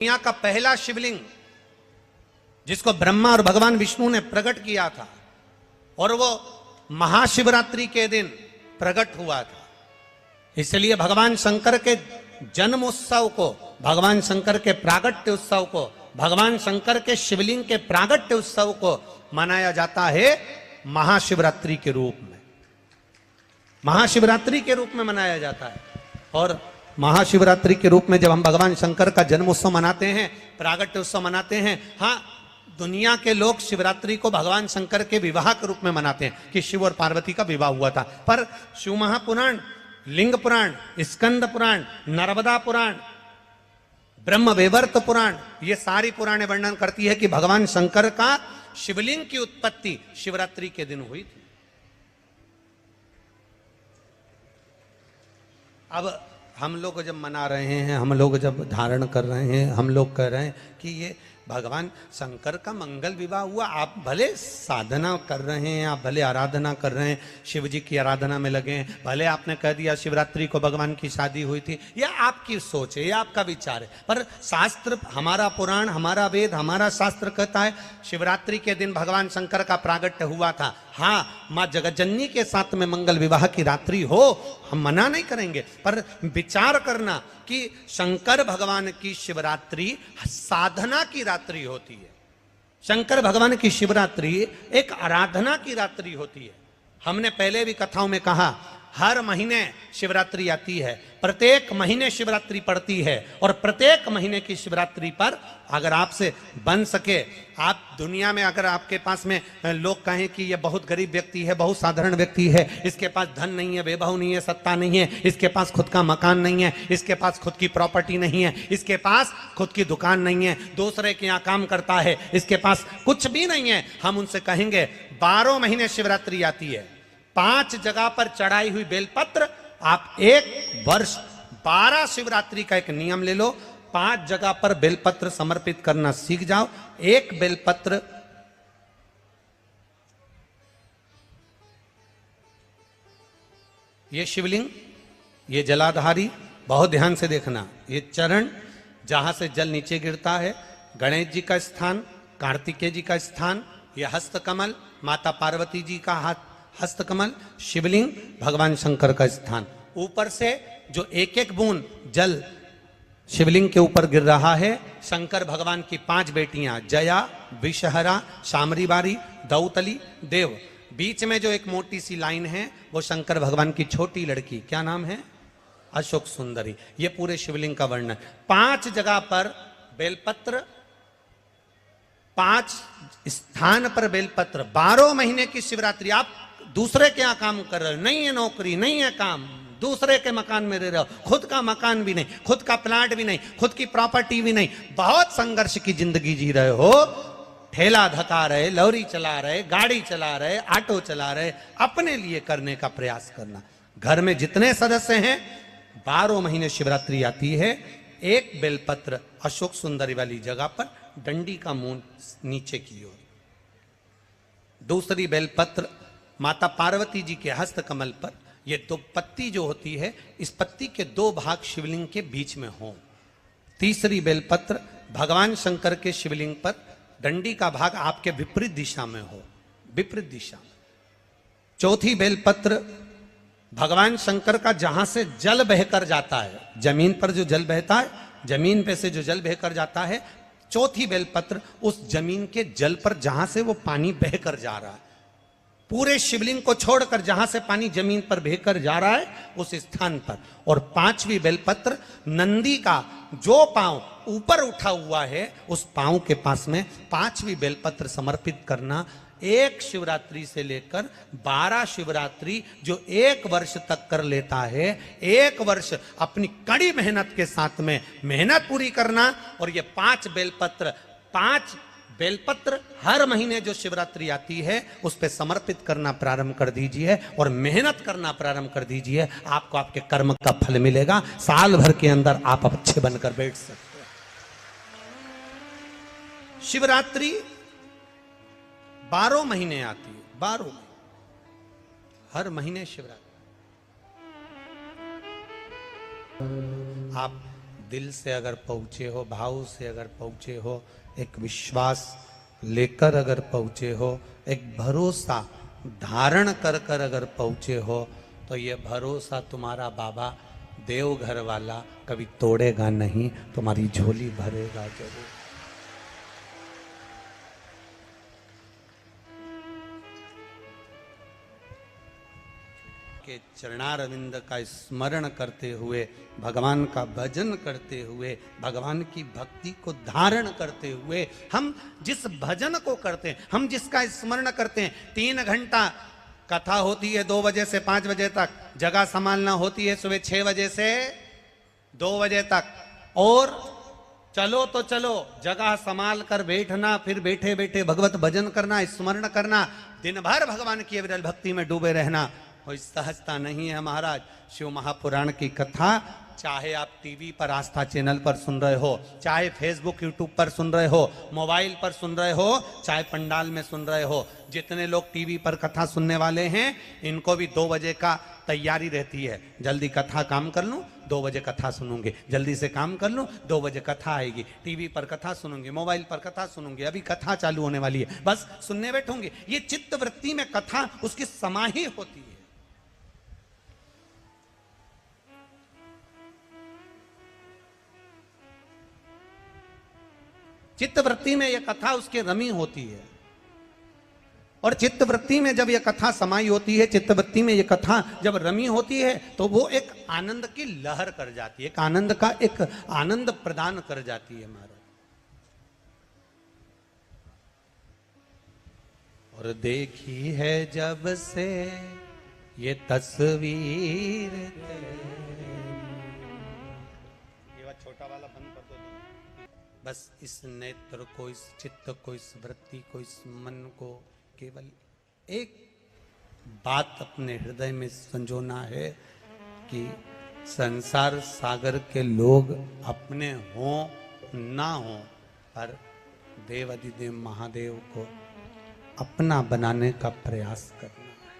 दुनिया का पहला शिवलिंग जिसको ब्रह्मा और भगवान विष्णु ने प्रकट किया था और वो महाशिवरात्रि के दिन प्रकट हुआ था। इसलिए भगवान शंकर के जन्म उत्सव को, भगवान शंकर के प्रागट्य उत्सव को, भगवान शंकर के शिवलिंग के प्रागट्य उत्सव को मनाया जाता है महाशिवरात्रि के रूप में। महाशिवरात्रि के रूप में मनाया जाता है। और महाशिवरात्रि के रूप में जब हम भगवान शंकर का जन्म उत्सव मनाते हैं, प्रागट्य उत्सव मनाते हैं, हाँ, दुनिया के लोग शिवरात्रि को भगवान शंकर के विवाह के रूप में मनाते हैं कि शिव और पार्वती का विवाह हुआ था। पर शिव महापुराण, लिंग पुराण, स्कंद पुराण, नर्मदा पुराण, ब्रह्म वैवर्त पुराण, ये सारी पुराणे वर्णन करती है कि भगवान शंकर का शिवलिंग की उत्पत्ति शिवरात्रि के दिन हुई थी। अब हम लोग जब मना रहे हैं, हम लोग जब धारण कर रहे हैं, हम लोग कह रहे हैं कि ये भगवान शंकर का मंगल विवाह हुआ। आप भले साधना कर रहे हैं, आप भले आराधना कर रहे हैं, शिव जी की आराधना में लगे हैं, भले आपने कह दिया शिवरात्रि को भगवान की शादी हुई थी, यह आपकी सोच है, यह आपका विचार है। पर शास्त्र, हमारा पुराण, हमारा वेद, हमारा शास्त्र कहता है शिवरात्रि के दिन भगवान शंकर का प्रागट्य हुआ था। हाँ, माँ जगज्जननी के साथ में मंगल विवाह की रात्रि हो, हम मना नहीं करेंगे, पर विचार करना कि शंकर भगवान की शिवरात्रि साधना की रात्रि होती है। शंकर भगवान की शिवरात्रि एक आराधना की रात्रि होती है। हमने पहले भी कथाओं में कहा, हर महीने शिवरात्रि आती है, प्रत्येक महीने शिवरात्रि पड़ती है, और प्रत्येक महीने की शिवरात्रि पर अगर आपसे बन सके, आप दुनिया में अगर आपके पास में लोग कहें कि ये बहुत गरीब व्यक्ति है, बहुत साधारण व्यक्ति है, इसके पास धन नहीं है, वैभव नहीं है, सत्ता नहीं है, इसके पास खुद का मकान नहीं है, इसके पास खुद की प्रॉपर्टी नहीं है, इसके पास खुद की दुकान नहीं है, दूसरे के यहाँ काम करता है, इसके पास कुछ भी नहीं है, हम उनसे कहेंगे 12 महीने शिवरात्रि आती है, 5 जगह पर चढ़ाई हुई बेलपत्र, आप एक वर्ष 12 शिवरात्रि का एक नियम ले लो, 5 जगह पर बेलपत्र समर्पित करना सीख जाओ। एक बेलपत्र ये शिवलिंग, ये जलाधारी, बहुत ध्यान से देखना, ये चरण जहां से जल नीचे गिरता है, गणेश जी का स्थान, कार्तिकेय जी का स्थान, ये हस्तकमल, माता पार्वती जी का हाथ हस्तकमल, शिवलिंग, भगवान शंकर का स्थान। ऊपर से जो एक एक बूंद जल शिवलिंग के ऊपर गिर रहा है, शंकर भगवान की 5 बेटियां, जया, विषहरा, शामरीबारी, दौतली, देव। बीच में जो एक मोटी सी लाइन है वो शंकर भगवान की छोटी लड़की, क्या नाम है? अशोक सुंदरी। ये पूरे शिवलिंग का वर्णन। 5 जगह पर बेलपत्र, 5 स्थान पर बेलपत्र, 12 महीने की शिवरात्रि। आप दूसरे के यहाँ काम कर रहे हो, नहीं है नौकरी, नहीं है काम, दूसरे के मकान में रह रहे हो, खुद का मकान भी नहीं, खुद का प्लाट भी नहीं, खुद की प्रॉपर्टी भी नहीं, बहुत संघर्ष की जिंदगी जी रहे हो, ठेला धका रहे, लॉरी चला रहे, गाड़ी चला रहे, ऑटो चला रहे, अपने लिए करने का प्रयास करना। घर में जितने सदस्य हैं, 12 महीने शिवरात्रि आती है, एक बेलपत्र अशोक सुंदरी वाली जगह पर, डंडी का मुंह नीचे की ओर, दूसरी बेलपत्र माता पार्वती जी के हस्त कमल पर। ये 2 पत्ती जो होती है, इस पत्ती के 2 भाग शिवलिंग के बीच में हो। तीसरी बेलपत्र भगवान शंकर के शिवलिंग पर, डंडी का भाग आपके विपरीत दिशा में हो, विपरीत दिशा में। चौथी बेलपत्र भगवान शंकर का जहां से जल बहकर जाता है, जमीन पर जो जल बहता है, जमीन पे से जो जल बहकर जाता है, चौथी बेलपत्र उस जमीन के जल पर जहां से वो पानी बहकर जा रहा है, पूरे शिवलिंग को छोड़कर जहां से पानी जमीन पर बहकर जा रहा है उस स्थान पर। और 5वीं बेलपत्र नंदी का जो पांव ऊपर उठा हुआ है, उस पांव के पास में 5वीं बेलपत्र समर्पित करना। एक शिवरात्रि से लेकर 12 शिवरात्रि जो 1 वर्ष तक कर लेता है, 1 वर्ष अपनी कड़ी मेहनत के साथ में मेहनत पूरी करना। और ये 5 बेलपत्र, 5 बेलपत्र हर महीने जो शिवरात्रि आती है उस पे समर्पित करना प्रारंभ कर दीजिए और मेहनत करना प्रारंभ कर दीजिए। आपको आपके कर्म का फल मिलेगा। साल भर के अंदर आप अच्छे बनकर बैठ सकते हैं। शिवरात्रि 12 महीने आती है, 12 हर महीने शिवरात्रि। आप दिल से अगर पहुंचे हो, भाव से अगर पहुंचे हो, एक विश्वास लेकर अगर पहुंचे हो, एक भरोसा धारण कर कर अगर पहुंचे हो, तो ये भरोसा तुम्हारा बाबा देवघर वाला कभी तोड़ेगा नहीं, तुम्हारी झोली भरेगा जरूर। के चरणारविंद का स्मरण करते हुए, भगवान का भजन करते हुए, भगवान की भक्ति को धारण करते हुए, हम जिस भजन को करते हैं, हम जिसका स्मरण करते हैं, 3 घंटा कथा होती है 2 बजे से 5 बजे तक, जगह संभालना होती है सुबह 6 बजे से 2 बजे तक, और चलो तो चलो जगह संभाल कर बैठना, फिर बैठे बैठे भगवत भजन करना, स्मरण करना, दिन भर भगवान की अविरल भक्ति में डूबे रहना, कोई सहजता नहीं है महाराज। शिव महापुराण की कथा चाहे आप टीवी पर आस्था चैनल पर सुन रहे हो, चाहे फेसबुक यूट्यूब पर सुन रहे हो, मोबाइल पर सुन रहे हो, चाहे पंडाल में सुन रहे हो, जितने लोग टीवी पर कथा सुनने वाले हैं, इनको भी 2 बजे का तैयारी रहती है। जल्दी कथा काम कर लूं, 2 बजे कथा सुनूंगी, जल्दी से काम कर लूं, 2 बजे कथा आएगी, टीवी पर कथा सुनूंगी, मोबाइल पर कथा सुनूंगी, अभी कथा चालू होने वाली है, बस सुनने बैठूंगी। ये चित्त वृत्ति में कथा उसकी समाही होती है। चित्तवृत्ति में यह कथा उसके रमी होती है, और चित्तवृत्ति में जब यह कथा समाई होती है, चित्तवृत्ति में यह कथा जब रमी होती है, तो वो एक आनंद की लहर कर जाती है, एक आनंद का एक आनंद प्रदान कर जाती है महाराज। और देखी है जब से ये तस्वीर, ये छोटा वाला बंद कर दो, बस इस नेत्र को, इस चित्त को, इस वृत्ति को, इस मन को केवल एक बात अपने हृदय में संजोना है कि संसार सागर के लोग अपने हों ना हों, पर देव अधिदेव महादेव को अपना बनाने का प्रयास करना है।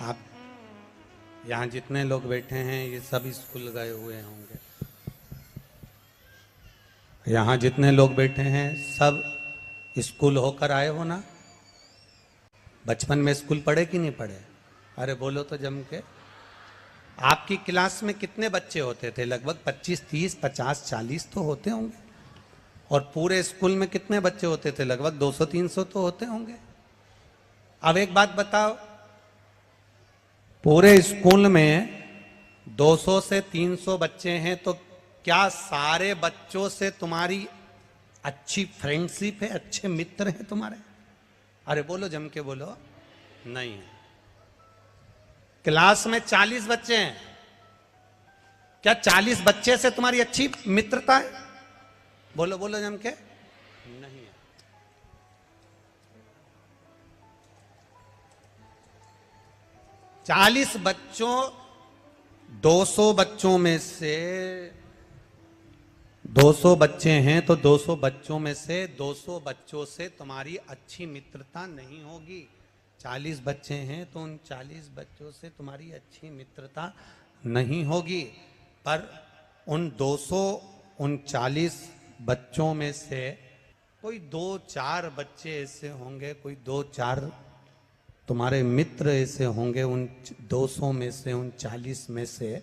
आप यहाँ जितने लोग बैठे हैं ये सब स्कूल गए हुए होंगे, यहाँ जितने लोग बैठे हैं सब स्कूल होकर आए हो ना? बचपन में स्कूल पढ़े कि नहीं पढ़े? अरे बोलो तो जम के। आपकी क्लास में कितने बच्चे होते थे? लगभग 25, 30, 50, 40 तो होते होंगे। और पूरे स्कूल में कितने बच्चे होते थे? लगभग 200, 300 तो होते होंगे। अब एक बात बताओ, पूरे स्कूल में 200 से 300 बच्चे हैं, तो क्या सारे बच्चों से तुम्हारी अच्छी फ्रेंडशिप है, अच्छे मित्र हैं तुम्हारे? अरे बोलो जम के बोलो। नहीं है। क्लास में 40 बच्चे हैं, क्या 40 बच्चे से तुम्हारी अच्छी मित्रता है? बोलो बोलो जम के। नहीं है। चालीस बच्चों 200 बच्चों में से 200 बच्चे हैं, तो 200 बच्चों में से 200 बच्चों से तुम्हारी अच्छी मित्रता नहीं होगी। 40 बच्चे हैं तो उन 40 बच्चों से तुम्हारी अच्छी मित्रता नहीं होगी। पर उन 239 बच्चों में से कोई 2-4 बच्चे ऐसे होंगे, कोई 2-4 तुम्हारे मित्र ऐसे होंगे उन 200 में से, उन 40 में से,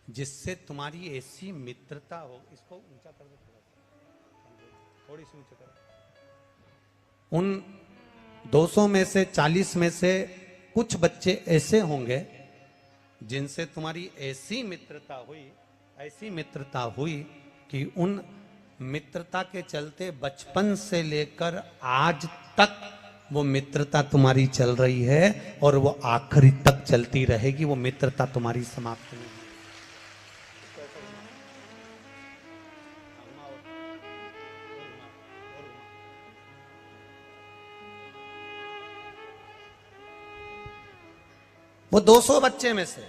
जिससे तुम्हारी ऐसी मित्रता हो। इसको ऊंचा कर दो, थोड़ी सी ऊंचा करो। उन 200 में से 40 में से कुछ बच्चे ऐसे होंगे जिनसे तुम्हारी ऐसी मित्रता हुई कि उन मित्रता के चलते बचपन से लेकर आज तक वो मित्रता तुम्हारी चल रही है, और वो आखिरी तक चलती रहेगी। वो मित्रता तुम्हारी समाप्त नहीं। वो 200 बच्चे में से,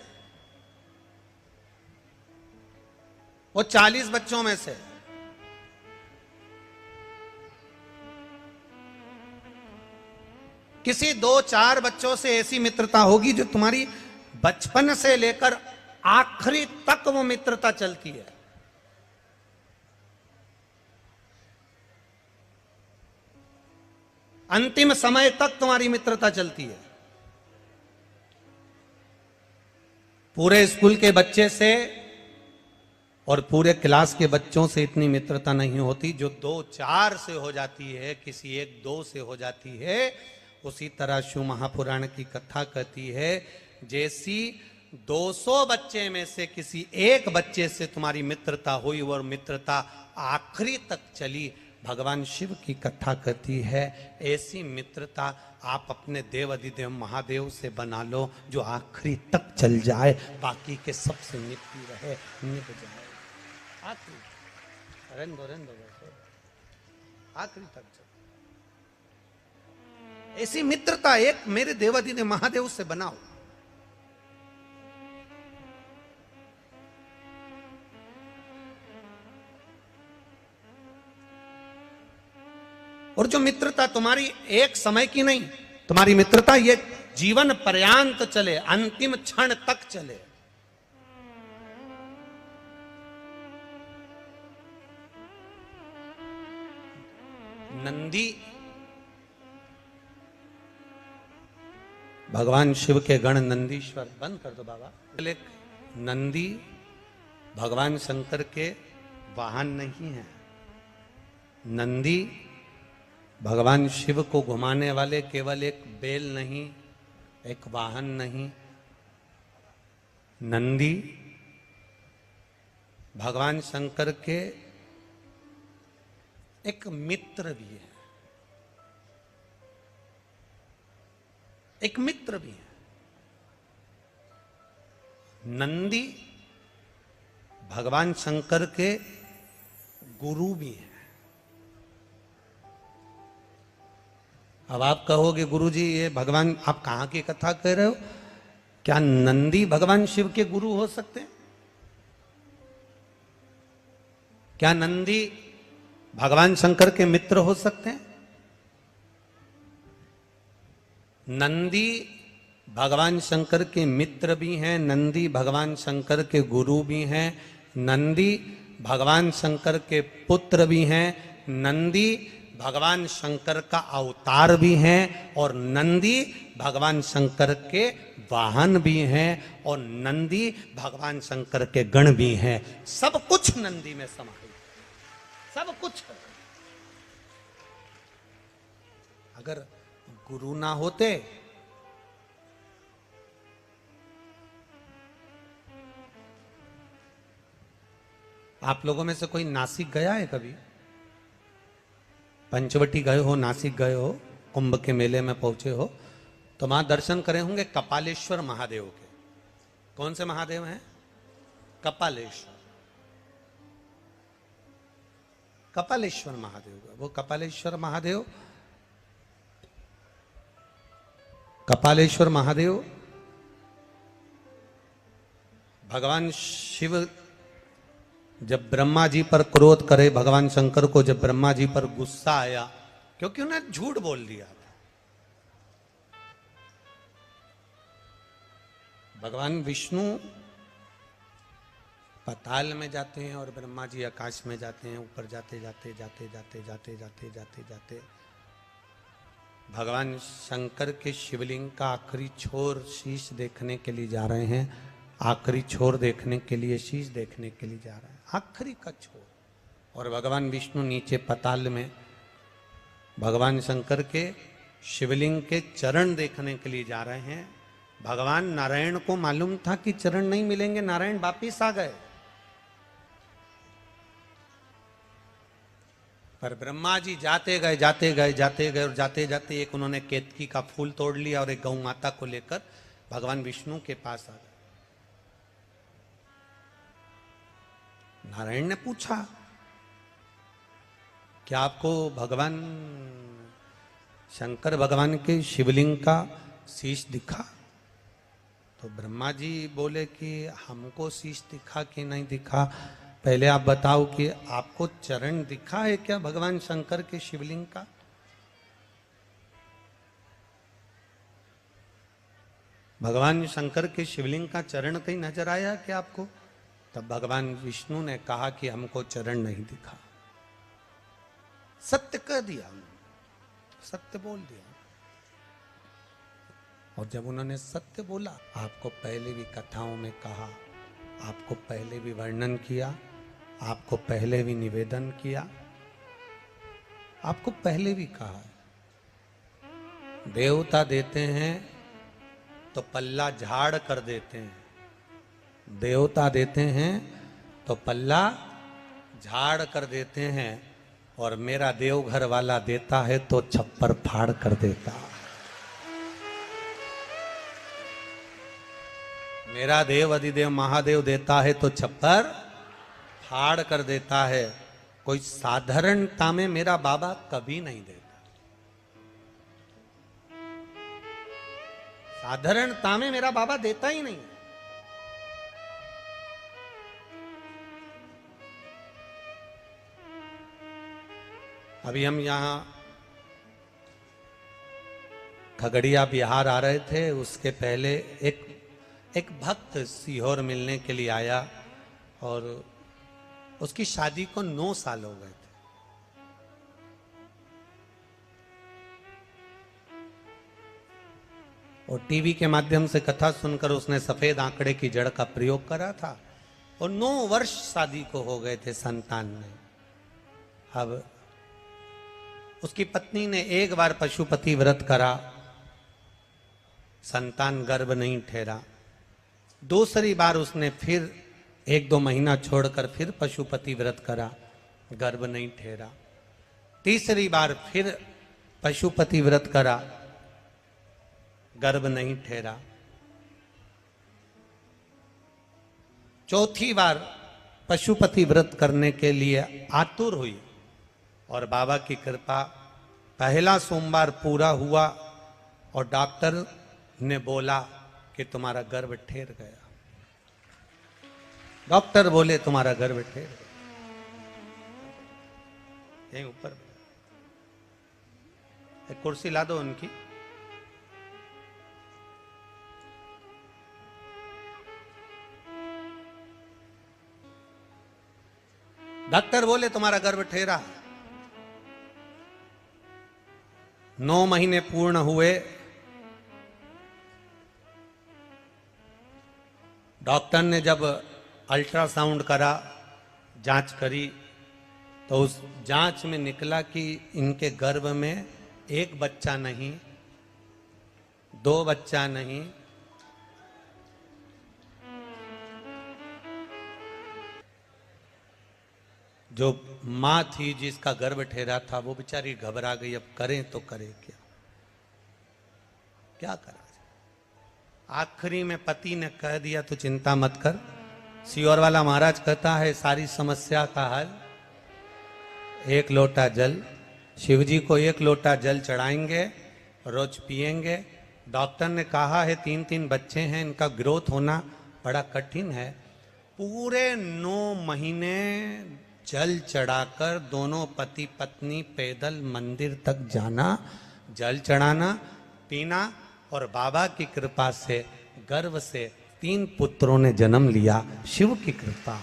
वो 40 बच्चों में से किसी 2-4 बच्चों से ऐसी मित्रता होगी जो तुम्हारी बचपन से लेकर आखिरी तक वो मित्रता चलती है। अंतिम समय तक तुम्हारी मित्रता चलती है। पूरे स्कूल के बच्चे से और पूरे क्लास के बच्चों से इतनी मित्रता नहीं होती जो 2-4 से हो जाती है, किसी 1-2 से हो जाती है। उसी तरह शिव महापुराण की कथा कहती है, जैसी 200 बच्चे में से किसी एक बच्चे से तुम्हारी मित्रता हुई और मित्रता आखिरी तक चली, भगवान शिव की कथा कहती है ऐसी मित्रता आप अपने देव अधिदेव महादेव से बना लो जो आखिरी तक चल जाए, बाकी के सबसे निपटी रहे, निप जाए आखिरी, आखिरी तक चल। ऐसी मित्रता एक मेरे देव अधिदेव महादेव से बनाओ। और जो मित्रता तुम्हारी एक समय की नहीं, तुम्हारी मित्रता ये जीवन पर्यांत चले, अंतिम क्षण तक चले। नंदी भगवान शिव के गण नंदीश्वर, बंद कर दो बाबा। नंदी भगवान शंकर के वाहन नहीं है। नंदी भगवान शिव को घुमाने वाले केवल एक बैल नहीं, एक वाहन नहीं। नंदी भगवान शंकर के एक मित्र भी है, एक मित्र भी है। नंदी भगवान शंकर के गुरु भी हैं। अब आप कहोगे गुरुजी ये भगवान, आप कहां की कथा कह रहे हो? क्या नंदी भगवान शिव के गुरु हो सकते हैं? क्या नंदी भगवान शंकर के मित्र हो सकते हैं? नंदी भगवान शंकर के मित्र भी हैं, नंदी भगवान शंकर के गुरु भी हैं, नंदी भगवान शंकर के पुत्र भी हैं, नंदी भगवान शंकर का अवतार भी हैं, और नंदी भगवान शंकर के वाहन भी हैं, और नंदी भगवान शंकर के गण भी हैं। सब कुछ नंदी में समाहित, सब कुछ। अगर गुरु ना होते आप लोगों में से कोई नासिक गया है कभी? पंचवटी गए हो, नासिक गए हो, कुंभ के मेले में पहुंचे हो तो वहां दर्शन करे होंगे कपालेश्वर महादेव के। कौन से महादेव हैं? कपालेश्वर, कपालेश्वर महादेव। वो कपालेश्वर महादेव, कपालेश्वर महादेव भगवान शिव जब ब्रह्मा जी पर क्रोध करे, भगवान शंकर को जब ब्रह्मा जी पर गुस्सा आया क्योंकि उन्हें झूठ बोल दिया था, भगवान विष्णु पाताल में जाते हैं और ब्रह्मा जी आकाश में जाते हैं। ऊपर जाते जाते जाते जाते जाते जाते जाते जाते भगवान शंकर के शिवलिंग का आखिरी छोर शीश देखने के लिए जा रहे हैं, आखिरी छोर देखने के लिए, शीश देखने के लिए जा रहे हैं, आखिरी का छोर। और भगवान विष्णु नीचे पाताल में भगवान शंकर के शिवलिंग के चरण देखने के लिए जा रहे हैं। भगवान नारायण को मालूम था कि चरण नहीं मिलेंगे, नारायण वापिस आ गए, पर ब्रह्मा जी जाते गए जाते गए जाते गए और जाते जाते एक उन्होंने केतकी का फूल तोड़ लिया और एक गौ माता को लेकर भगवान विष्णु के पास आ गए। नारायण ने पूछा क्या आपको भगवान शंकर भगवान के शिवलिंग का शीश दिखा? तो ब्रह्मा जी बोले कि हमको शीश दिखा कि नहीं दिखा, पहले आप बताओ कि आपको चरण दिखा है क्या भगवान शंकर के शिवलिंग का? भगवान शंकर के शिवलिंग का चरण कहीं नजर आया क्या आपको? तब भगवान विष्णु ने कहा कि हमको चरण नहीं दिखा। सत्य कह दिया, सत्य बोल दिया। और जब उन्होंने सत्य बोला, आपको पहले भी कथाओं में कहा, आपको पहले भी वर्णन किया, आपको पहले भी निवेदन किया, आपको पहले भी कहा है, देवता देते हैं तो पल्ला झाड़ कर देते हैं, देवता देते हैं तो पल्ला झाड़ कर देते हैं, और मेरा देवघर वाला देता है तो छप्पर फाड़ कर देता। मेरा देव अधिदेव महादेव देता है तो छप्पर फाड़ कर देता है। कोई साधारणता में मेरा बाबा कभी नहीं देता, साधारणता में मेरा बाबा देता ही नहीं। अभी हम यहां खगड़िया बिहार आ रहे थे, उसके पहले एक भक्त सीहोर मिलने के लिए आया और उसकी शादी को 9 साल हो गए थे। और टीवी के माध्यम से कथा सुनकर उसने सफेद आंकड़े की जड़ का प्रयोग करा था और 9 वर्ष शादी को हो गए थे, संतान में। अब उसकी पत्नी ने एक बार पशुपति व्रत करा, संतान गर्भ नहीं ठहरा। दूसरी बार उसने फिर 1-2 महीना छोड़कर फिर पशुपति व्रत करा, गर्भ नहीं ठहरा। तीसरी बार फिर पशुपति व्रत करा, गर्भ नहीं ठहरा। चौथी बार पशुपति व्रत करने के लिए आतुर हुई और बाबा की कृपा, पहला सोमवार पूरा हुआ और डॉक्टर ने बोला कि तुम्हारा गर्भ ठहर गया। डॉक्टर बोले तुम्हारा गर्भ ठहर गया। यहीं ऊपर एक कुर्सी ला दो उनकी। डॉक्टर बोले तुम्हारा गर्भ ठहरा। 9 महीने पूर्ण हुए। डॉक्टर ने जब अल्ट्रासाउंड करा, जांच करी, तो उस जांच में निकला कि इनके गर्भ में 1 बच्चा नहीं, 2 बच्चा नहीं, जो मां थी जिसका गर्भ ठहरा था वो बेचारी घबरा गई। अब करें तो करें क्या, क्या करा। आखिरी में पति ने कह दिया तो चिंता मत कर। सीहोर वाला महाराज कहता है सारी समस्या का हल 1 लोटा जल। शिव जी को 1 लोटा जल चढ़ाएंगे, रोज पिएंगे। डॉक्टर ने कहा है 3-3 बच्चे हैं, इनका ग्रोथ होना बड़ा कठिन है। पूरे 9 महीने जल चढ़ाकर दोनों पति पत्नी पैदल मंदिर तक जाना, जल चढ़ाना, पीना, और बाबा की कृपा से गर्भ से 3 पुत्रों ने जन्म लिया। शिव की कृपा।